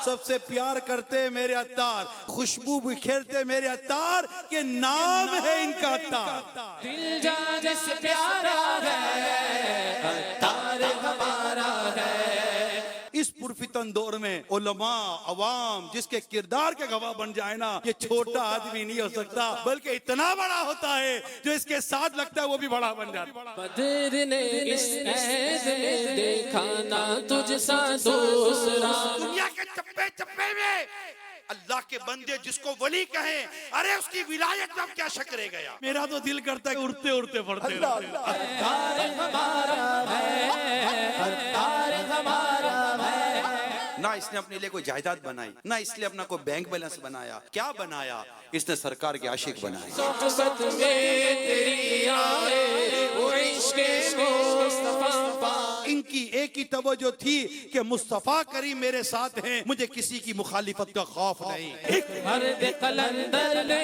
سب سے پیار کرتے میرے عطار، خوشبو بکھیرتے میرے عطار، کہ نام ہے ان کا عطار۔ دل جان سے پیارا ہے عطار ہمارا ہے۔ اس پرفتن دور میں علماء عوام جس کے کردار کے گواہ بن جائے نا، یہ چھوٹا آدمی نہیں ہو سکتا، بلکہ اتنا بڑا ہوتا ہے جو اس کے ساتھ لگتا ہے وہ بھی بڑا بن جاتا ہے۔ بدر نے اس عید میں دیکھا نہ تجھ سا دوسرا۔ دنیا کے چپے چپے میں اللہ کے بندے جس کو ولی کہیں، ارے اس کی ولایت میں اب کیا شک رہ گیا۔ میرا تو دل کرتا ہے اڑتے اڑتے پڑھتے رہتے۔ عطار ہمارا ہے عطار ہمارا ہے۔ نہ اس نے اپنے لیے کوئی جائیداد بنائی، نہ اس لیے اپنا کوئی بینک بیلنس بنایا، کیا بنایا؟ اس نے سرکار کے عاشق بنائے۔ صحبت میں تیری آئے وہ عشق مصطفیٰ پا۔ ان کی ایک ہی توجہ تھی کہ مصطفیٰ کریم میرے ساتھ ہیں، مجھے کسی کی مخالفت کا خوف نہیں۔ مرد قلندر نے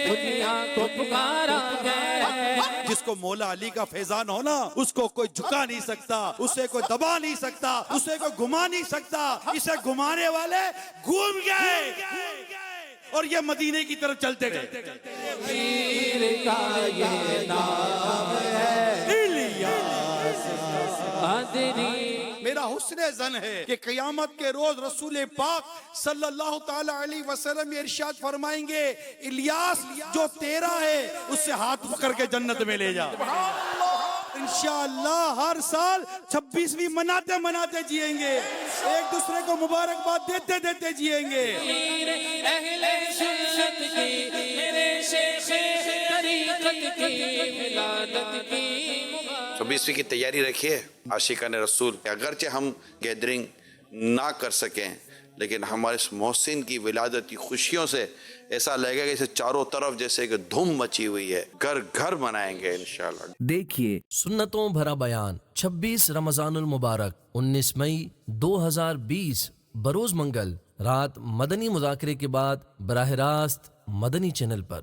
دنیا کو پکارا ہے۔ جس کو مولا علی کا فیضان ہونا، اس کو کوئی جھکا نہیں سکتا، اسے کوئی دبا نہیں سکتا، اسے کوئی گھما نہیں سکتا۔ اسے گھمانے والے گھوم گئے اور یہ مدینے کی طرف چلتے گئے۔ پیر کا یہ نام ہے الیاس قادری۔ میرا حسن زن ہے کہ قیامت کے روز رسول پاک صلی اللہ تعالی علیہ وسلم ارشاد فرمائیں گے، الیاس جو تیرا ہے اس سے ہاتھ پکڑ کے جنت میں لے جا۔ انشاءاللہ ہر سال 26ویں مناتے مناتے جئیں گے، ایک دوسرے کو مبارکباد دیتے دیتے جئیں گے۔ پیر اہل سنت کی میرے شیخ طریقت کی ولادت کی 26ویں کی تیاری رکھیے عاشقان رسول۔ اگرچہ ہم گیدرنگ نہ کر سکیں لیکن ہمارے اس محسن کی ولادت کی خوشیوں سے ایسا لگے گا کہ اسے چاروں طرف جیسے کہ دھوم مچی ہوئی ہے، گھر گھر منائیں گے انشاءاللہ۔ دیکھیے سنتوں بھرا بیان 26 رمضان المبارک 19 مئی 2020 بروز منگل رات مدنی مذاکرے کے بعد براہ راست مدنی چینل پر۔